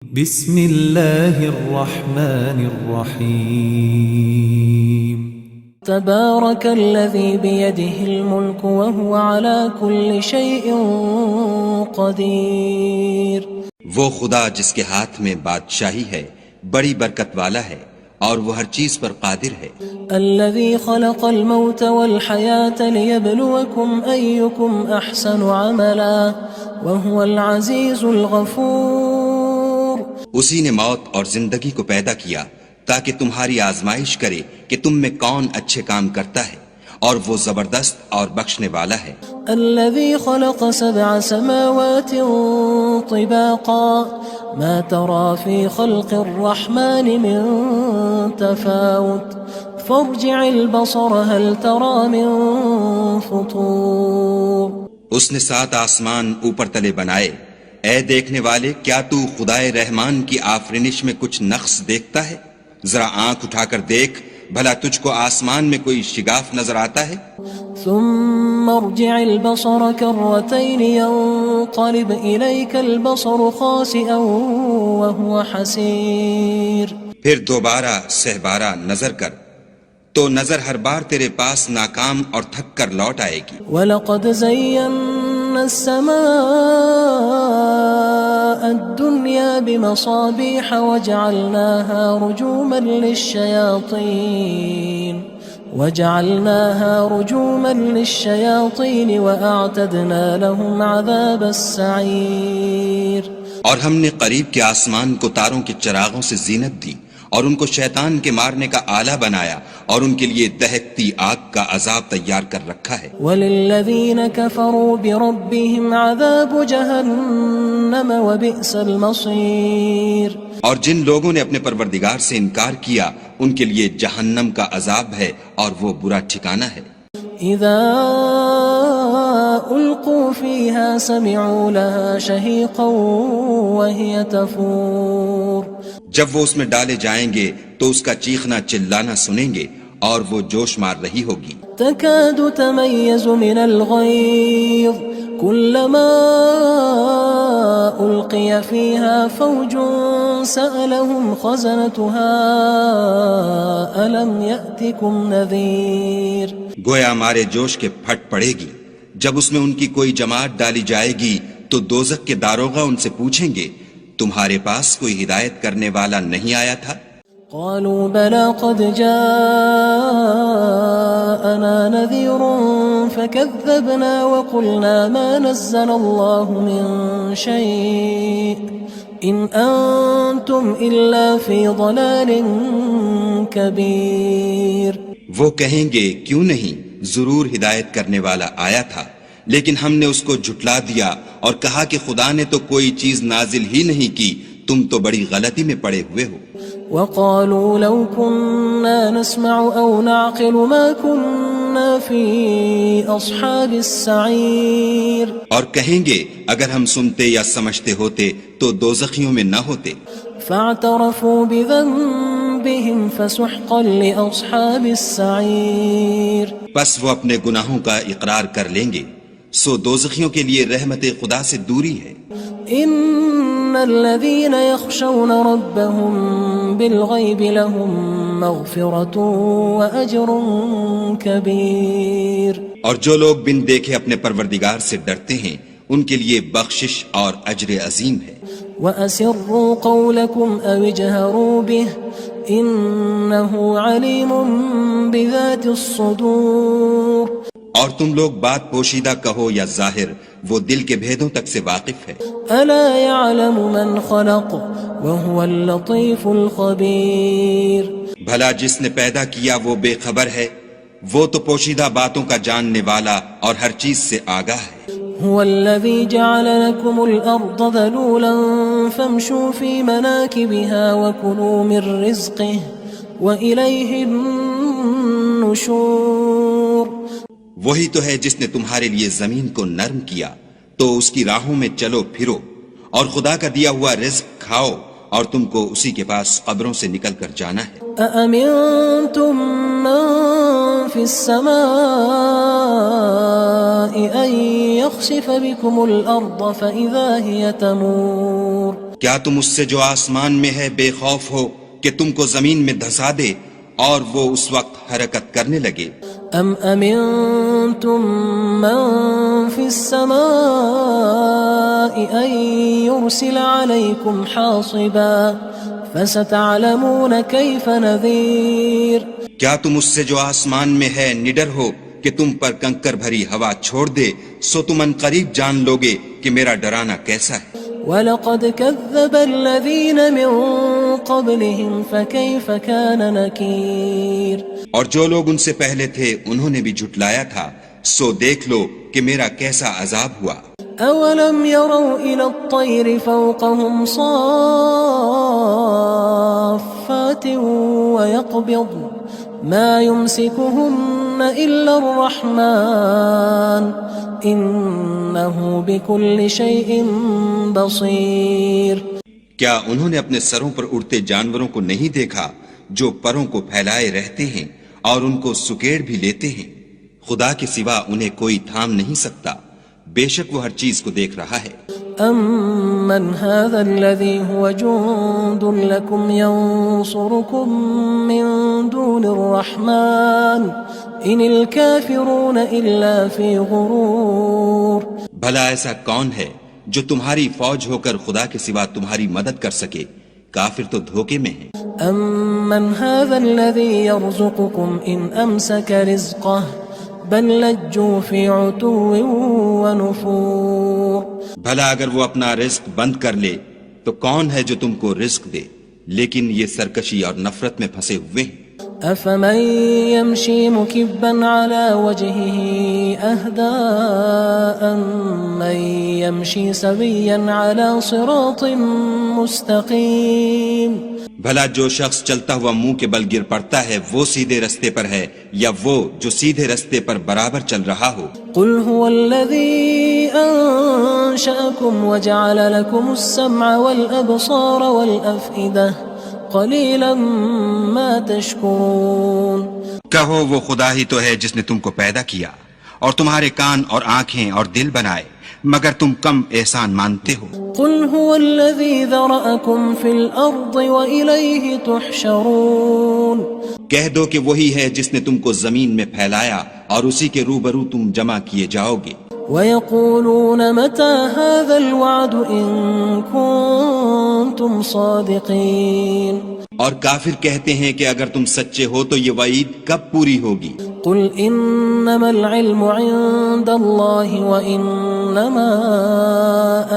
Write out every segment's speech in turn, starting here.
بسم الله الرحمن الرحيم تبارك الذي بيده الملك وهو على كل شيء قدير. وہ خدا جس کے ہاتھ میں بادشاہی ہے بڑی برکت والا ہے اور وہ ہر چیز پر قادر ہے. الذي خلق الموت والحياة ليبلوكم أيكم أحسن عملا وهو العزيز الغفور. اسی نے موت اور زندگی کو پیدا کیا تاکہ تمہاری آزمائش کرے کہ تم میں کون اچھے کام کرتا ہے اور وہ زبردست اور بخشنے والا ہے. الذي خلق 7 سماوات طباقا ما ترى في خلق الرحمن من تفاوت فارجع البصر هل ترى من فطور. اس نے 7 آسمان اوپر تلے بنائے. اے دیکھنے والے، کیا تو خدائے رحمان کی آفرینش میں کچھ نقص دیکھتا ہے؟ ذرا آنکھ اٹھا کر دیکھ، بھلا تجھ کو آسمان میں کوئی شگاف نظر آتا ہے؟ ثم ارجع البصر كرتين ينقلب إليك البصر خاسئا وهو حسير. پھر دوبارہ سہبارہ نظر کر تو نظر ہر بار تیرے پاس ناکام اور تھک کر لوٹ آئے گی. وَلَقَدْ زَيَّنَّا السَّمَاءَ الدُّنْيَا بِمَصَابِيحَ وَجَعَلْنَاهَا رُجُومًا لِلشَّيَاطِينِ وَأَعْتَدْنَا لَهُمْ عَذَابَ السَّعِيرِ. اور ہم نے قریب کے آسمان کو تاروں کے چراغوں سے زینت دی اور ان کو شیطان کے مارنے کا آلہ بنایا اور ان کے لیے دہکتی آگ کا عذاب تیار کر رکھا ہے. وَلِلَّذِينَ كَفَرُوا بِرَبِّهِمْ عَذَابُ جَهَنَّمَ وَبِئْسَ الْمَصِيرُ. اور جن لوگوں نے اپنے پروردگار سے انکار کیا ان کے لیے جہنم کا عذاب ہے اور وہ برا ٹھکانہ ہے. اذا القوا فيها سمعوا لها شهيقا وهي تفور. جب وہ اس میں ڈالے جائیں گے تو اس کا چیخنا چلانا سنیں گے اور وہ جوش مار رہی ہوگی. تكاد تميز من الغيظ كلما ألقي فيها فوج سألهم خزنتها ألم يأتكم نذير. گویا مارے جوش کے پھٹ پڑے گی. جب اس میں ان کی کوئی جماعت ڈالی جائے گی تو دوزخ کے داروغہ ان سے پوچھیں گے تمہارے پاس کوئی ہدایت کرنے والا نہیں آیا تھا؟ قالوا بلى قد جاءنا نذير فكذبنا وقلنا ما نزل الله من شيء إن أنتم إلا في ضلال كبير. وہ کہیں گے کیوں نہیں، ضرور ہدایت کرنے والا آیا تھا، لیکن ہم نے اس کو جھٹلا دیا اور کہا کہ خدا نے تو کوئی چیز نازل ہی نہیں کی، تم تو بڑی غلطی میں پڑے ہوئے ہو. وقالوا لو كنا نسمع أو نعقل ما كنا في أصحاب السعير. اور کہیں گے اگر ہم سنتے یا سمجھتے ہوتے تو دوزخیوں میں نہ ہوتے. فاعترفوا بذنبهم فسحقا لأصحاب السعير. پس وہ اپنے گناہوں کا اقرار کر لیں گے، سو دوزخیوں کے لیے رحمت خدا سے دوری ہے. ان الذين يخشون ربهم بالغيب لهم مغفرة وأجر كبير. اور جو لوگ بن دیکھے اپنے پروردگار سے ڈرتے ہیں ان کے لیے بخشش اور اجر عظیم ہے. وَأَسِرُّوا قَوْلَكُمْ أَوِ اجْهَرُوا بِهِ إِنَّهُ عَلِيمٌ بِذَاتِ الصُّدُورِ. اور تم لوگ بات پوشیدہ کہو یا ظاہر، وہ دل کے بھیدوں تک سے واقف ہے. أَلَا يَعْلَمُ مَنْ خَلَقَ وَهُوَ اللَّطِيفُ الْخَبِيرُ. بھلا جس نے پیدا کیا وہ بے خبر ہے، وہ تو پوشیدہ باتوں کا جاننے والا اور ہر چیز سے آگاہ ہے. هو الذي جعل لكم الأرض ذلولا فامشوا في مناكبها وكلوا من رزقه وإليه النشور. وہی تو ہے جس نے تمہارے لیے زمین کو نرم کیا تو اس کی راہوں میں چلو پھرو اور خدا کا دیا ہوا رزق کھاؤ اور تم کو اسی کے پاس قبروں سے نکل کر جانا ہے. أأمنتم من في السماء أن يخسف بكم الأرض فإذا هي تمور. کیا تم اس سے جو آسمان میں ہے بے خوف ہو کہ تم کو زمین میں دھسا دے اور وہ اس وقت حرکت کرنے لگے؟ ام امنتم من في السماء ان يرسل عليكم حاصبا فستعلمون كيف نذير کیا تم اس سے جو آسمان میں ہے نڈر ہو کہ تم پر کنکر بھری ہوا چھوڑ دے، سو تم ان قریب جان لوگے کہ میرا ڈرانا کیسا ہے۔ وَلَقَدْ كَذَّبَ الَّذِينَ مِن قَبْلِهِمْ فَكَيْفَ كَانَ نَكِيرٌ اور جو لوگ ان سے پہلے تھے انہوں نے بھی جھٹلایا تھا، سو دیکھ لو کہ میرا کیسا عذاب ہوا۔ أَوَلَمْ يَرَوْا إِلَى الطَّيْرِ فَوْقَهُمْ صَافَّاتٍ وَيَقْبِضْنَ مَا يُمْسِكُهُنَّ إِلَّا الرَّحْمَنُ إِنَّهُ بِكُلِّ شَيْءٍ بَصِيرٌ کیا انہوں نے اپنے سروں پر اڑتے جانوروں کو نہیں دیکھا جو پروں کو پھیلائے رہتے ہیں اور ان کو سکیڑ بھی لیتے ہیں؟ خدا کے سوا انہیں کوئی تھام نہیں سکتا، بے شک وہ ہر چیز کو دیکھ رہا ہے۔ أَمَّنْ هَذَا الَّذِي هُوَ جُندٌ لَكُمْ يَنصُرُكُم مِّن دُونِ الرَّحْمَنِ إِنِ الْكَافِرُونَ إِلَّا فِي غُرُورٍ بھلا ایسا کون ہے جو تمہاری فوج ہو کر خدا کے سوا تمہاری مدد کر سکے؟ کافر تو دھوکے میں ہیں۔ أَمَّنْ هَذَا الَّذِي يَرْزُقُكُمْ إِنْ أَمْسَكَ رِزْقَهُ بَلْ لَجُّوا فِي عُتُوٍّ وَنُفُورٍ بھلا اگر وہ اپنا رزق بند کر لے تو کون ہے جو تم کو رزق دے؟ لیکن یہ سرکشی اور نفرت میں پھنسے ہوئے ہیں۔ أَفَمَن يَمْشِي مُكِبًّا عَلَى وَجْهِهِ أَهْدَىٰ أَمَّن يَمْشِي سَوِيًّا عَلَى صِرَاطٍ مُّسْتَقِيمٍ بھلا جو شخص چلتا ہوا منہ کے بل گر پڑتا ہے وہ سیدھے رستے پر ہے یا وہ جو سیدھے رستے پر برابر چل رہا ہو؟ قُلْ هُوَ الَّذِي أَنشَأَكُمْ وَجَعَلَ لَكُمُ السَّمْعَ وَالْأَبْصَارَ وَالْأَفْئِدَةَ قَلِيلًا مَا تَشْكُرُونَ کہو وہ خدا ہی تو ہے جس نے تم کو پیدا کیا اور تمہارے کان اور آنکھیں اور دل بنائے، مگر تم کم احسان مانتے ہو۔ قُلْ هُوَ الَّذِي ذَرَأَكُمْ فِي الْأَرْضِ وَإِلَيْهِ تُحْشَرُونَ کہہ دو کہ وہی ہے جس نے تم کو زمین میں پھیلایا اور اسی کے روبرو تم جمع کیے جاؤ گے۔ وَيَقُولُونَ مَتَى هَذَا الْوَعْدُ إِن كُنتُمْ صَادِقِينَ اور کافر کہتے ہیں کہ اگر تم سچے ہو تو یہ وعید کب پوری ہوگی؟ قُلْ إِنَّمَا الْعِلْمُ عِندَ اللَّهِ وَإِنَّمَا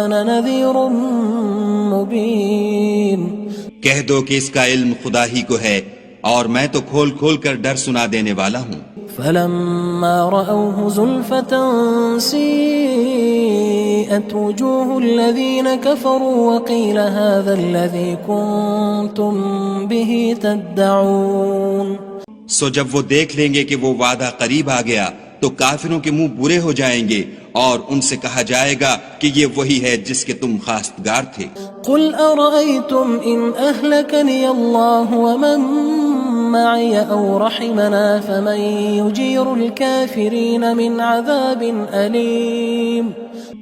أَنَا نَذِيرٌ مُّبِينٌ کہہ دو کہ اس کا علم خدا ہی کو ہے اور میں تو کھول کھول کر ڈر سنا دینے والا ہوں۔ فَلَمَّا رَأَوْهُ زُلْفَةً سِيئَتْ وُجُوهُ الَّذِينَ كَفَرُوا وَقِيلَ هَذَا الَّذِي كُنتُم بِهِ تَدَّعُونَ سو جب وہ دیکھ لیں گے کہ وہ وعدہ قریب آ گیا تو کافروں کے منہ برے ہو جائیں گے اور ان سے کہا جائے گا کہ یہ وہی ہے جس کے تم خواستگار تھے۔ قُلْ أَرَأَيْتُمْ إِنْ أَهْلَكَنِيَ اللَّهُ وَمَن مَّعِيَ أَوْ رَحِمَنَا فَمَن يُجِيرُ الْكَافِرِينَ مِنْ عَذَابٍ أَلِيمٍ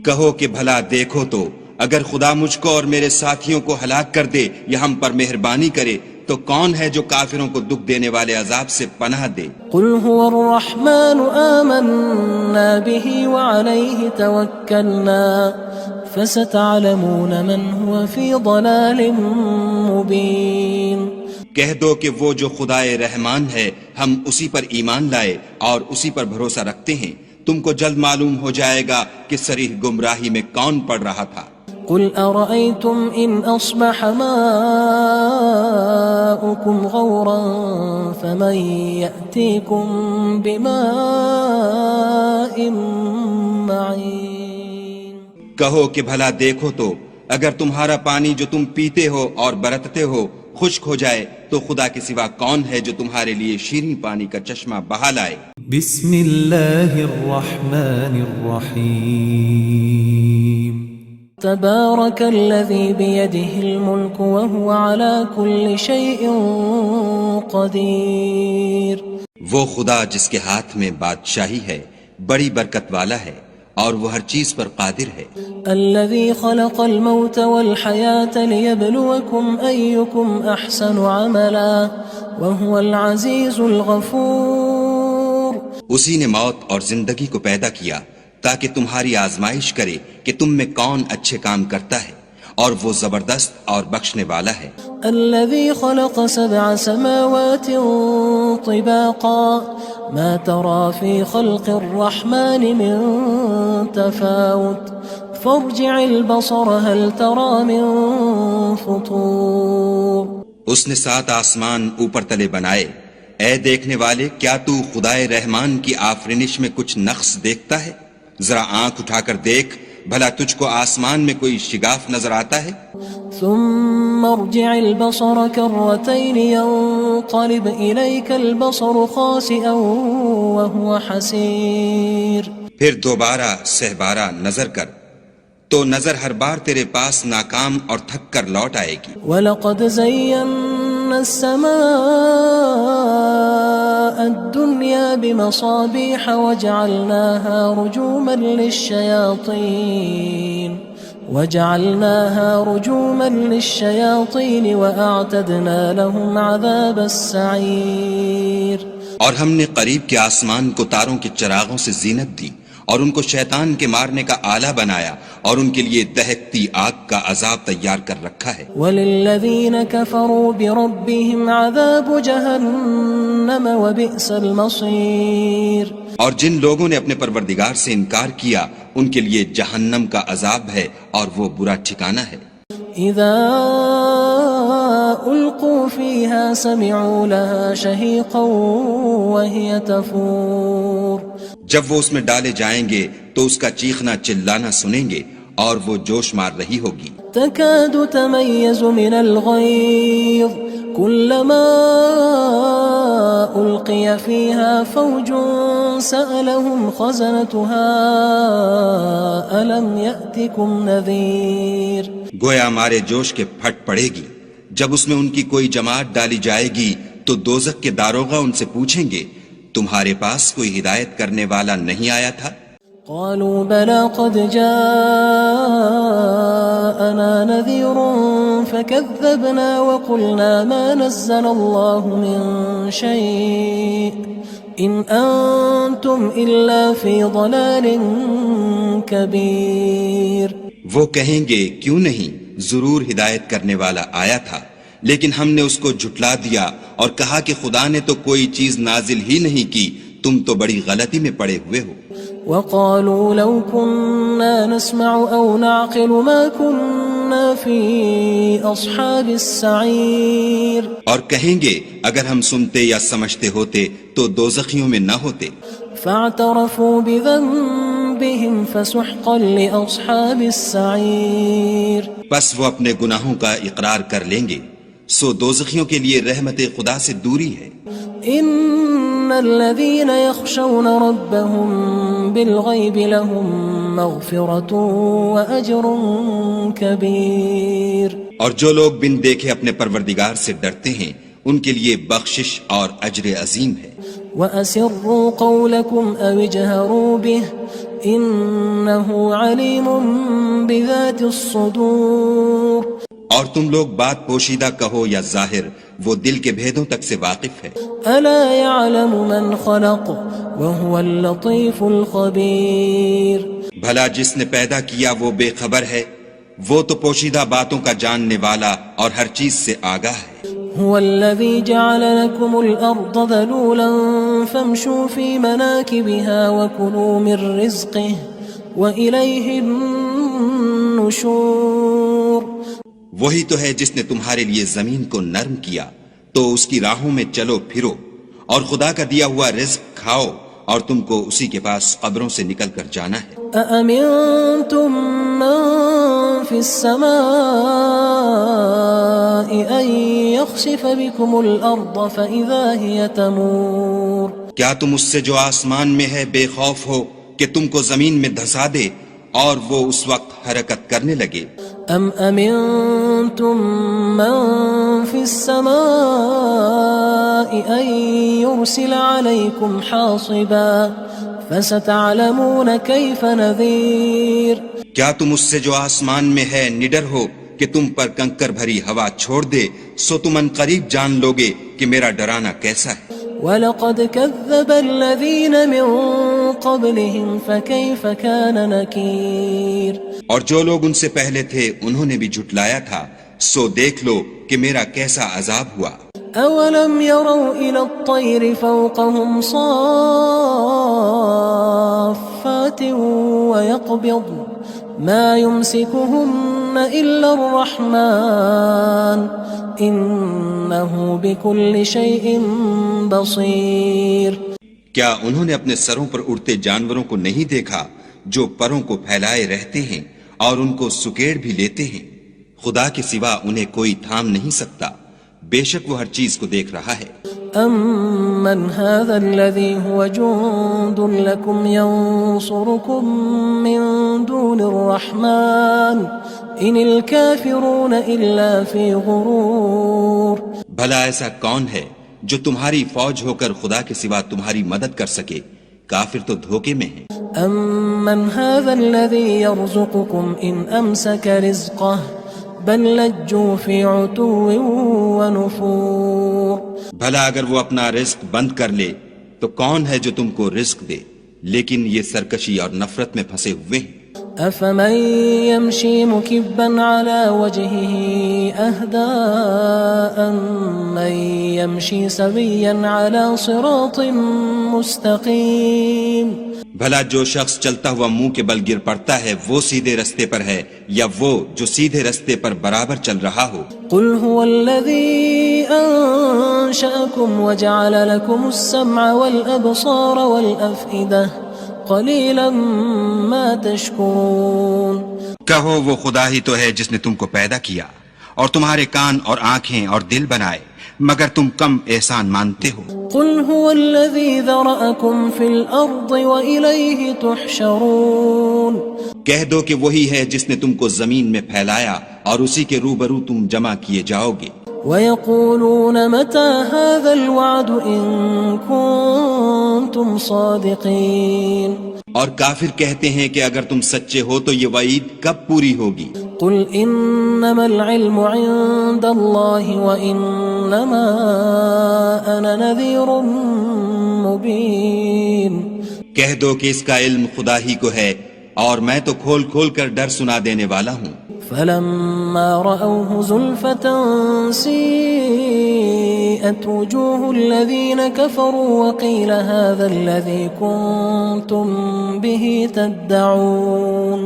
کہو کہ بھلا دیکھو تو اگر خدا مجھ کو اور میرے ساتھیوں کو ہلاک کر دے یا ہم پر مہربانی کرے تو کون ہے جو کافروں کو دکھ دینے والے عذاب سے پناہ دے؟ قُلْ هُوَ الرَّحْمَنُ آمَنَّا بِهِ وَعَلَيْهِ تَوَكَّلْنَا فَسَتَعْلَمُونَ مَنْ هُوَ فِي ضَلَالٍ مُّبِينٍ کہہ دو کہ وہ جو خدائے رحمان ہے ہم اسی پر ایمان لائے اور اسی پر بھروسہ رکھتے ہیں، تم کو جلد معلوم ہو جائے گا کہ صریح گمراہی میں کون پڑ رہا تھا۔ قُلْ أَرَأَيْتُمْ إِنْ أَصْبَحَ مَاؤُكُمْ غَوْرًا فَمَن يَأْتِيكُم بِمَاءٍ مَّعِينٍ کہو کہ بھلا دیکھو تو اگر تمہارا پانی جو تم پیتے ہو اور برتتے ہو خشک ہو جائے تو خدا کے سوا کون ہے جو تمہارے لیے شیریں پانی کا چشمہ بہا لائے؟ بسم اللہ الرحمن الرحیم تبارك الذي بيده الملك وهو على كل شيء قدير وہ خدا جس کے ہاتھ میں بادشاہی ہے بڑی برکت والا ہے اور وہ ہر چیز پر قادر ہے. الذي خلق الموت والحياة ليبلوكم أيكم أحسن عملا وهو العزيز الغفور. اسی نے موت اور زندگی کو پیدا کیا تاکہ تمہاری آزمائش کرے کہ تم میں کون اچھے کام کرتا ہے، اور وہ زبردست اور بخشنے والا ہے. الذي خلق 7 سماوات طباقا ما ترى في خلق الرحمن من تفاوت فارجع البصر هل ترى من فطور. اس نے 7 آسمان اوپر تلے بنائے. اے دیکھنے والے، کیا تو خدائے رحمان کی آفرینش میں کچھ نقص دیکھتا ہے؟ ذرا آنکھ اٹھا کر دیکھ، بھلا تجھ کو آسمان میں کوئی شگاف نظر آتا ہے؟ ثم ارجع البصر كرتين ينقلب إليك البصر خاسئا وهو حسير. پھر دوبارہ سہبارہ نظر کر تو نظر ہر بار تیرے پاس ناکام اور تھک کر لوٹ آئے گی. وَلَقَدْ زَيَّنَّا السَّمَاءَ الدُّنْيَا بِمَصَابِيحَ وَجَعَلْنَاهَا رُجُومًا لِلشَّيَاطِينِ وَأَعْتَدْنَا لَهُمْ عَذَابَ السَّعِيرِ. اور ہم نے قریب کے آسمان کو تاروں کے چراغوں سے زینت دی اور ان کو شیطان کے مارنے کا آلہ بنایا اور ان کے لیے دہکتی آگ کا عذاب تیار کر رکھا ہے. وَلِلَّذِينَ كَفَرُوا بِرَبِّهِمْ عَذَابُ جَهَنَّمَ وَبِئْسَ الْمَصِيرُ. اور جن لوگوں نے اپنے پروردگار سے انکار کیا ان کے لیے جہنم کا عذاب ہے اور وہ برا ٹھکانہ ہے. اذا القوا فيها سمعوا لها شهيقا وهي تفور. جب وہ اس میں ڈالے جائیں گے تو اس کا چیخنا چلانا سنیں گے اور وہ جوش مار رہی ہوگی. تكاد تميز من الغيظ كلما ألقي فيها فوج سألهم خزنتها ألم يأتكم نذير. گویا ہمارے جوش کے پھٹ پڑے گی. جب اس میں ان کی کوئی جماعت ڈالی جائے گی تو دوزخ کے داروغہ ان سے پوچھیں گے تمہارے پاس کوئی ہدایت کرنے والا نہیں آیا تھا؟ قالوا بلى قد جاءنا نذير فكذبنا وقلنا ما نزل الله من شيء إن أنتم إلا في ضلال كبير. وہ کہیں گے کیوں نہیں، ضرور ہدایت کرنے والا آیا تھا، لیکن ہم نے اس کو جھٹلا دیا اور کہا کہ خدا نے تو کوئی چیز نازل ہی نہیں کی، تم تو بڑی غلطی میں پڑے ہوئے ہو. وقالوا لو كنا نسمع أو نعقل ما كنا في أصحاب السعير. اور کہیں گے اگر ہم سنتے یا سمجھتے ہوتے تو دوزخیوں میں نہ ہوتے. فاعترفوا بذنبهم فسحقا لأصحاب السعير. بس وہ اپنے گناہوں کا اقرار کر لیں گے، سو دوزخیوں کے لیے رحمت خدا سے دوری ہے. ان الذين يخشون ربهم بالغيب لهم مغفرة واجر كبير. اور جو لوگ بن دیکھے اپنے پروردگار سے ڈرتے ہیں ان کے لیے بخشش اور اجر عظیم ہے. واسروا قولكم او اجهروا به انه عليم بذات الصدور. اور تم لوگ بات پوشیدہ کہو یا ظاہر، وہ دل کے بھیدوں تک سے واقف ہے. الا يعلم من خلق وهو اللطيف الخبير. بھلا جس نے پیدا کیا وہ بے خبر ہے، وہ تو پوشیدہ باتوں کا جاننے والا اور ہر چیز سے آگاہ ہے. هو الذي جعل لكم الأرض ذلولا فامشوا في مناكبها وكلوا من رزقه وإليه النشور. وہی تو ہے جس نے تمہارے لیے زمین کو نرم کیا تو اس کی راہوں میں چلو پھرو اور خدا کا دیا ہوا رزق کھاؤ اور تم کو اسی کے پاس قبروں سے نکل کر جانا ہے. أأمنتم من في السماء أن يخسف بكم الأرض فإذا هي تمور. کیا تم اس سے جو آسمان میں ہے بے خوف ہو کہ تم کو زمین میں دھسا دے اور وہ اس وقت حرکت کرنے لگے؟ ام امنتم من في السماء ان يرسل عليكم حاصبا فستعلمون كيف نذير کیا تم اس سے جو آسمان میں ہے نڈر ہو کہ تم پر کنکر بھری ہوا چھوڑ دے، سو تم ان قریب جان لوگے کہ میرا ڈرانا کیسا ہے۔ وَلَقَدْ كَذَّبَ الَّذِينَ مِن قَبْلِهِمْ فَكَيْفَ كَانَ نَكِيرٌ اور جو لوگ ان سے پہلے تھے انہوں نے بھی جھٹلایا تھا، سو دیکھ لو کہ میرا کیسا عذاب ہوا۔ أَوَلَمْ يَرَوْا إِلَى الطَّيْرِ فَوْقَهُمْ صَافَّاتٍ وَيَقْبِضْنَ مَا يُمْسِكُهُنَّ إِلَّا الرَّحْمَنُ إِنَّهُ بِكُلِّ شَيْءٍ بَصِيرٌ کیا انہوں نے اپنے سروں پر اڑتے جانوروں کو نہیں دیکھا جو پروں کو پھیلائے رہتے ہیں اور ان کو سکیڑ بھی لیتے ہیں؟ خدا کے سوا انہیں کوئی تھام نہیں سکتا، بے شک وہ ہر چیز کو دیکھ رہا ہے۔ أَمَّنْ هَذَا الَّذِي هُوَ جُندٌ لَكُمْ يَنصُرُكُم مِّن دُونِ الرَّحْمَنِ إِنِ الْكَافِرُونَ إِلَّا فِي غُرُورٍ بھلا ایسا کون ہے جو تمہاری فوج ہو کر خدا کے سوا تمہاری مدد کر سکے؟ کافر تو دھوکے میں ہیں۔ أَمَّنْ هَذَا الَّذِي يَرْزُقُكُمْ إِنْ أَمْسَكَ رِزْقَهُ بل لجوا فی عتو ونفور بھلا اگر وہ اپنا رزق بند کر لے تو کون ہے جو تم کو رزق دے، لیکن یہ سرکشی اور نفرت میں پھنسے ہوئے ہیں۔ افمن یمشی مکبا علی وجهه اهدى من یمشی سویا علی صراط مستقیم بھلا جو شخص چلتا ہوا منہ کے بل گر پڑتا ہے وہ سیدھے رستے پر ہے یا وہ جو سیدھے رستے پر برابر چل رہا ہو؟ قل هو الذي انشأكم وجعل لكم السمع والابصار والافئدة قلیلا ما تشکرون کہو وہ خدا ہی تو ہے جس نے تم کو پیدا کیا اور تمہارے کان اور آنکھیں اور دل بنائے، مگر تم کم احسان مانتے ہو۔ قل هو الذي ذرأكم في الأرض وإليه تحشرون کہہ دو کہ وہی ہے جس نے تم کو زمین میں پھیلایا اور اسی کے روبرو تم جمع کیے جاؤ گے۔ وَيَقُولُونَ مَتَى هَذَا الْوَعْدُ إِن كُنتُمْ صَادِقِينَ اور کافر کہتے ہیں کہ اگر تم سچے ہو تو یہ وعید کب پوری ہوگی؟ قل إنما العلم عند الله وإنما أنا نذير مبين کہہ دو کہ اس کا علم خدا ہی کو ہے اور میں تو کھول کھول کر ڈر سنا دینے والا ہوں۔ فلما رأوه زلفة سيئت وجوه الذين كفروا وقيل هذا الذي كنتم به تدعون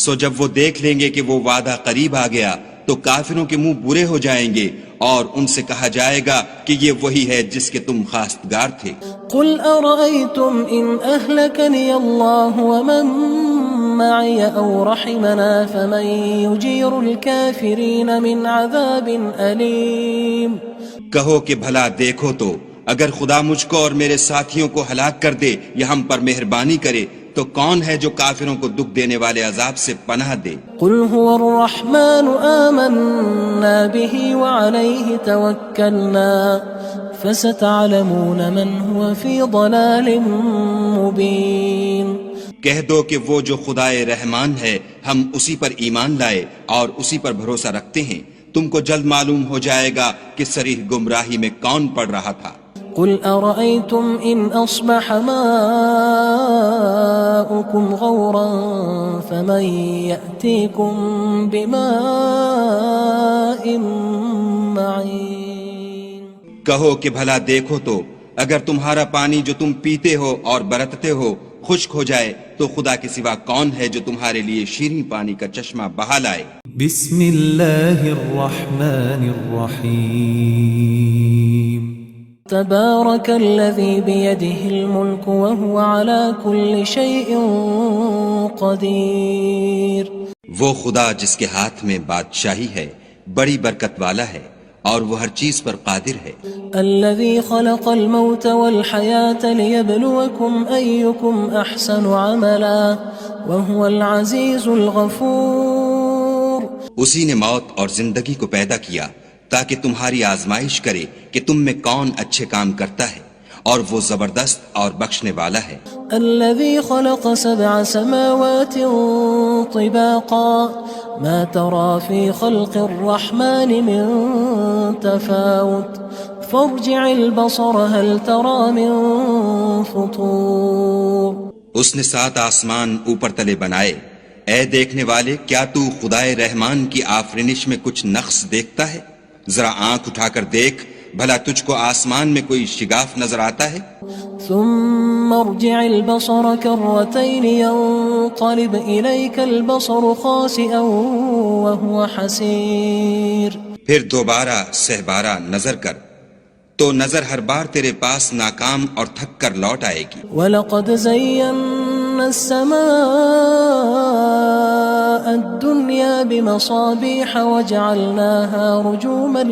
سو جب وہ دیکھ لیں گے کہ وہ وعدہ قریب آ گیا تو کافروں کے منہ برے ہو جائیں گے اور ان سے کہا جائے گا کہ یہ وہی ہے جس کے تم خواستگار تھے۔ قل أرأيتم إن أهلكني الله ومن معي أو رحمنا فمن يجير الكافرين من عذاب أليم کہو کہ بھلا دیکھو تو اگر خدا مجھ کو اور میرے ساتھیوں کو ہلاک کر دے یا ہم پر مہربانی کرے تو کون ہے جو کافروں کو دکھ دینے والے عذاب سے پناہ دے؟ قل هو الرحمن آمنا به وعليه توكلنا فستعلمون من هو في ضلال مبين کہہ دو کہ وہ جو خدائے رحمان ہے ہم اسی پر ایمان لائے اور اسی پر بھروسہ رکھتے ہیں، تم کو جلد معلوم ہو جائے گا کہ صریح گمراہی میں کون پڑ رہا تھا۔ قل أرأيتم إن أصبح ماؤكم غورا فمن يأتيكم بماء معين کہو کہ بھلا دیکھو تو اگر تمہارا پانی جو تم پیتے ہو اور برتتے ہو خشک ہو جائے تو خدا کے سوا کون ہے جو تمہارے لیے شیریں پانی کا چشمہ بہا لائے؟ بسم اللہ الرحمن الرحیم تبارك الذي بيده الملك وهو على كل شيء قدير وہ خدا جس کے ہاتھ میں بادشاہی ہے بڑی برکت والا ہے اور وہ ہر چیز پر قادر ہے۔ الذي خلق الموت والحياة ليبلوكم أيكم أحسن عملا وهو العزيز الغفور اسی نے موت اور زندگی کو پیدا کیا تاکہ تمہاری آزمائش کرے کہ تم میں کون اچھے کام کرتا ہے، اور وہ زبردست اور بخشنے والا ہے۔ الذي خلق 7 سماوات طباقا ما ترى في خلق الرحمن من تفاوت فارجع البصر هل ترى من فطور۔ اس نے 7 آسمان اوپر تلے بنائے، اے دیکھنے والے کیا تو خدائے رحمان کی آفرینش میں کچھ نقص دیکھتا ہے؟ ذرا آنکھ اٹھا کر دیکھ، بھلا تجھ کو آسمان میں کوئی شگاف نظر آتا ہے؟ ثم ارجع البصر كرتين ينقلب إليك البصر خاسئا وهو حسير۔ پھر دوبارہ سہبارہ نظر کر تو نظر ہر بار تیرے پاس ناکام اور تھک کر لوٹ آئے گی۔ وَلَقَدْ زَيَّنَّا السَّمَاءَ الدُّنْيَا بِمَصَابِيحَ وَجَعَلْنَاهَا رُجُومًا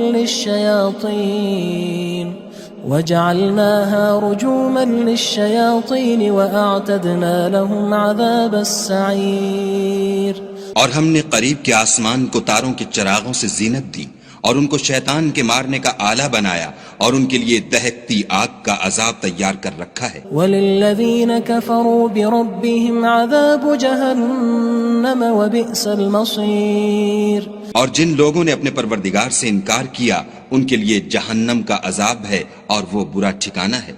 لِلشَّيَاطِينِ وَأَعْتَدْنَا لَهُمْ عَذَابَ السَّعِيرِ۔ اور ہم نے قریب کے آسمان کو تاروں کے چراغوں سے زینت دی اور ان کو شیطان کے مارنے کا آلہ بنایا اور ان کے لیے دہکتی آگ کا عذاب تیار کر رکھا ہے۔ وَلِلَّذِينَ كَفَرُوا بِرَبِّهِمْ عَذَابُ جَهَنَّمَ وَبِئْسَ الْمَصِيرُ۔ اور جن لوگوں نے اپنے پروردگار سے انکار کیا ان کے لیے جہنم کا عذاب ہے اور وہ برا ٹھکانہ ہے۔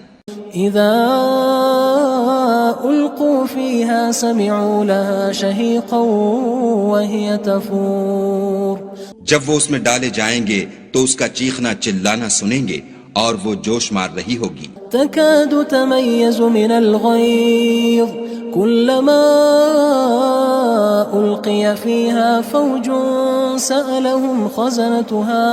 اذا القوا فيها سمعوا لها شهيقا وهي تفور۔ جب وہ اس میں ڈالے جائیں گے تو اس کا چیخنا چلانا سنیں گے اور وہ جوش مار رہی ہوگی۔ تكاد تميز من الغيظ كلما ألقي فيها فوج سألهم خزنتها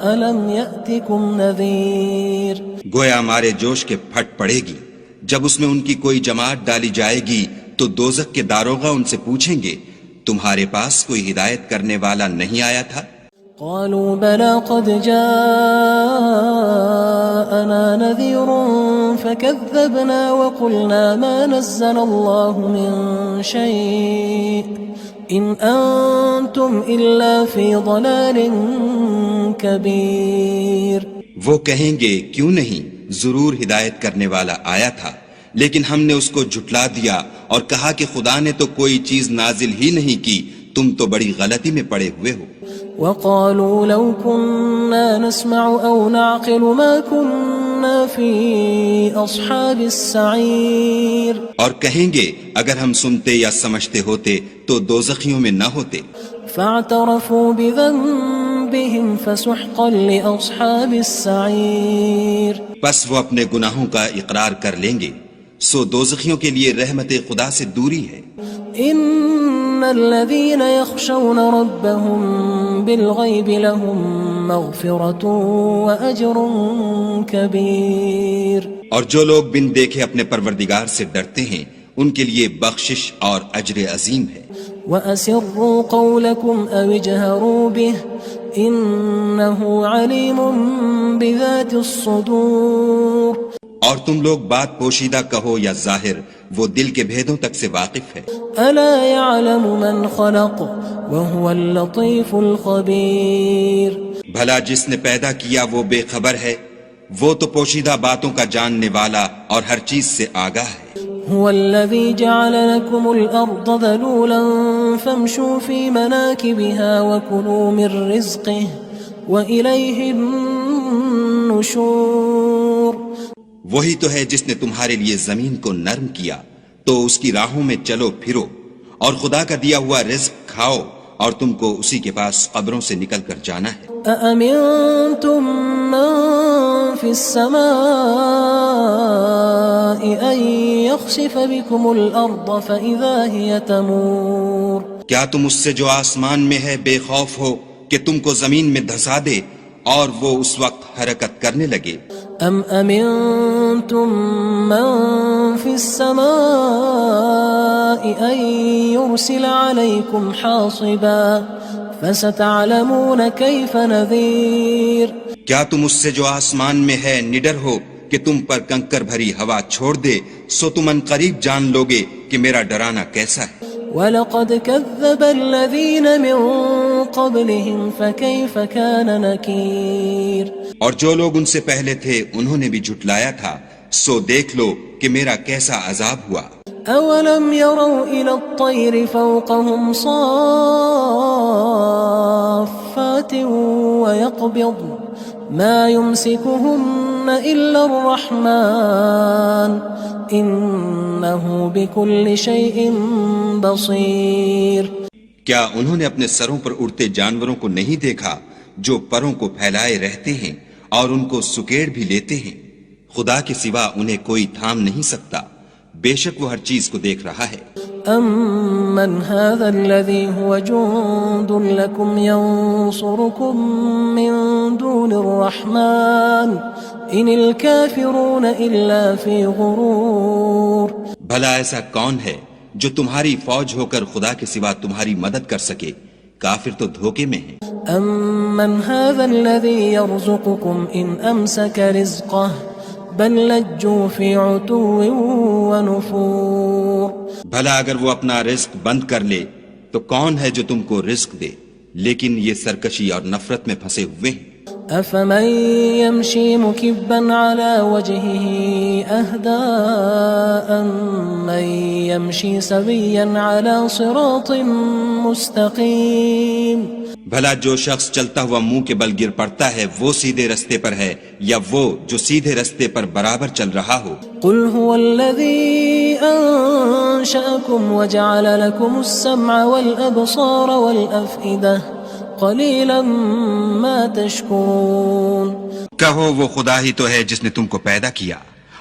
ألم يأتكم نذير۔ گویا ہمارے جوش کے پھٹ پڑے گی جب اس میں ان کی کوئی جماعت ڈالی جائے گی تو دوزخ کے داروغہ ان سے پوچھیں گے تمہارے پاس کوئی ہدایت کرنے والا نہیں آیا تھا؟ قالوا بلى قد جاءنا نذير فكذبنا وقلنا ما نزل الله من شيء إن أنتم إلا في ضلال كبير۔ وہ کہیں گے کیوں نہیں، ضرور ہدایت کرنے والا آیا تھا، لیکن ہم نے اس کو جھٹلا دیا اور کہا کہ خدا نے تو کوئی چیز نازل ہی نہیں کی، تم تو بڑی غلطی میں پڑے ہوئے ہو۔ وقالوا لو كنا نسمع أو نعقل ما كنا في أصحاب السعير۔ اور کہیں گے اگر ہم سنتے یا سمجھتے ہوتے تو دوزخیوں میں نہ ہوتے۔ فاعترفوا بذنبهم فسحقا لأصحاب السعير۔ پس وہ اپنے گناہوں کا اقرار کر لیں گے، سو دوزخیوں کے لیے رحمت خدا سے دوری ہے۔ ان الذين يخشون ربهم بالغيب لهم مغفرة واجر كبير۔ اور جو لوگ بن دیکھے اپنے پروردگار سے ڈرتے ہیں ان کے لیے بخشش اور اجر عظیم ہے۔ وَأَسِرُّوا قَوْلَكُمْ أَوِ اجْهَرُوا بِهِ إِنَّهُ عَلِيمٌ بِذَاتِ الصُّدُورِ۔ اور تم لوگ بات پوشیدہ کہو یا ظاہر، وہ دل کے بھیدوں تک سے واقف ہے۔ أَلَا يَعْلَمُ مَنْ خَلَقَ وَهُوَ اللَّطِيفُ الْخَبِيرُ۔ بھلا جس نے پیدا کیا وہ بے خبر ہے، وہ تو پوشیدہ باتوں کا جاننے والا اور ہر چیز سے آگاہ ہے۔ هو الذي جعل لكم الأرض ذلولا فامشوا في مناكبها وكلوا من رزقه وإليه النشور۔ وہی تو ہے جس نے تمہارے لیے زمین کو نرم کیا تو اس کی راہوں میں چلو پھرو اور خدا کا دیا ہوا رزق کھاؤ اور تم کو اسی کے پاس قبروں سے نکل کر جانا ہے۔ أأمنتم من في السماء أن يخسف بكم الأرض فإذا هي تمور۔ کیا تم اس سے جو آسمان میں ہے بے خوف ہو کہ تم کو زمین میں دھسا دے اور وہ اس وقت حرکت کرنے لگے؟ ام امنتم من في السماء ان يرسل عليكم حاصبا فستعلمون كيف نذير۔ کیا تم اس سے جو آسمان میں ہے نڈر ہو کہ تم پر کنکر بھری ہوا چھوڑ دے، سو تم ان قریب جان لوگے کہ میرا ڈرانا کیسا ہے۔ وَلَقَدْ كَذَّبَ الَّذِينَ مِن قبلهم فكيف كان نكير اور جو لوگ ان سے پہلے تھے انہوں نے بھی جھٹلایا تھا، سو دیکھ لو کہ میرا کیسا عذاب ہوا۔ أولم يروا إلى الطير فوقهم صافات ويقبض ما يمسكهن إلا الرحمن إنه بكل شيء بصير۔ کیا انہوں نے اپنے سروں پر اڑتے جانوروں کو نہیں دیکھا جو پروں کو پھیلائے رہتے ہیں اور ان کو سکیڑ بھی لیتے ہیں؟ خدا کے سوا انہیں کوئی تھام نہیں سکتا، بے شک وہ ہر چیز کو دیکھ رہا ہے۔ أَمَّنْ هَذَا الَّذِي هُوَ جُندٌ لَكُمْ يَنصُرُكُم مِّن دُونِ الرَّحْمَٰنِ إِنِ الْكَافِرُونَ إِلَّا فِي غُرُورٍ۔ بھلا ایسا کون ہے جو تمہاری فوج ہو کر خدا کے سوا تمہاری مدد کر سکے؟ کافر تو دھوکے میں ہیں۔ أَمَّنْ هَذَا الَّذِي يَرْزُقُكُمْ إِنْ أَمْسَكَ رِزْقَهُ بل لجوا في عتو ونفور۔ بھلا اگر وہ اپنا رزق بند کر لے تو کون ہے جو تم کو رزق دے، لیکن یہ سرکشی اور نفرت میں پھنسے ہوئے ہیں۔ أفمن يمشي مكبا على وجهه أهدى أمن يمشي سويا على صراط مستقيم۔ بھلا جو شخص چلتا ہوا منہ کے بل گر پڑتا ہے وہ سیدھے رستے پر ہے یا وہ جو سیدھے رستے پر برابر چل رہا ہو؟ قل هو الذي أنشأكم وجعل لكم السمع والأبصار والأفئدة قليلا ما تشكرون۔ کہو وہ خدا ہی تو ہے جس نے تم کو پیدا کیا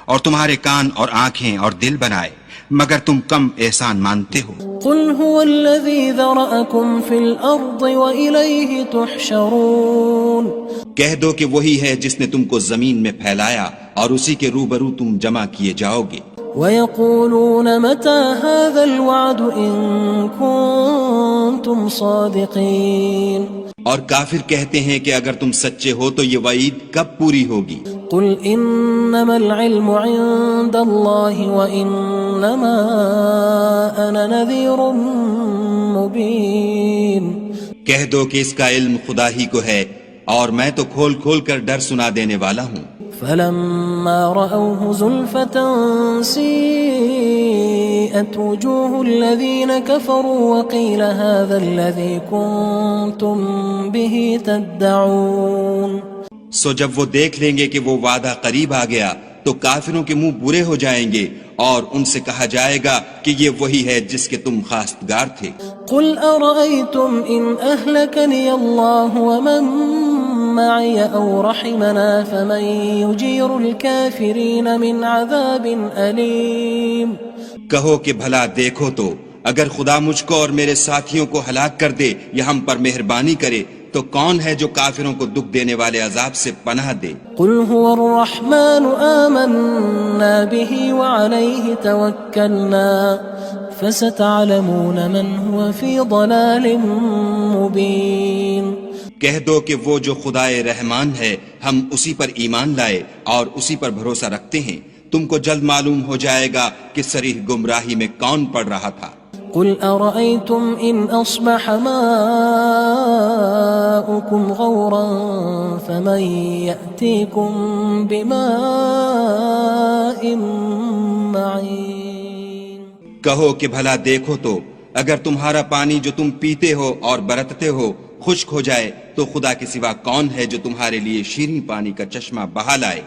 اور تمہارے کان اور آنکھیں اور دل بنائے، مگر تم کم احسان مانتے ہو۔ قل هو الذي ذرأكم في الأرض وإليه تحشرون۔ کہہ دو کہ وہی ہے جس نے تم کو زمین میں پھیلایا اور اسی کے روبرو تم جمع کیے جاؤ گے۔ ويقولون متى هذا الوعد إن كنتم صادقين۔ اور کافر کہتے ہیں کہ اگر تم سچے ہو تو یہ وعید کب پوری ہوگی؟ قل انما العلم عند الله وانما انا نذير مبين۔ کہہ دو کہ اس کا علم خدا ہی کو ہے اور میں تو کھول کھول کر ڈر سنا دینے والا ہوں۔ فلما رأوه زلفة سيئت وجوه الذين كفروا وقيل هذا الذي كنتم به تدعون۔ سو جب وہ دیکھ لیں گے کہ وہ وعدہ قریب آ گیا تو کافروں کے منہ برے ہو جائیں گے اور ان سے کہا جائے گا کہ یہ وہی ہے جس کے تم خواستگار تھے۔ قل أرأيتم إن أهلكني الله ومن معي أو رحمنا فمن يجير الكافرين من عذاب أليم۔ کہو کہ بھلا دیکھو تو اگر خدا مجھ کو اور میرے ساتھیوں کو ہلاک کر دے یا ہم پر مہربانی کرے تو کون ہے جو کافروں کو دکھ دینے والے عذاب سے پناہ دے؟ قل هو الرحمن آمنا به وعليه توكلنا فستعلمون من هو في ضلال مبين۔ کہہ دو کہ وہ جو خدائے رحمان ہے ہم اسی پر ایمان لائے اور اسی پر بھروسہ رکھتے ہیں، تم کو جلد معلوم ہو جائے گا کہ صریح گمراہی میں کون پڑ رہا تھا۔ قل أرأيتم إن أصبح ماؤكم غورا فمن يأتيكم بماء معين۔ کہو کہ بھلا دیکھو تو اگر تمہارا پانی جو تم پیتے ہو اور برتتے ہو خشک ہو جائے تو خدا کے سوا کون ہے جو تمہارے لیے شیریں پانی کا چشمہ بہا لائے؟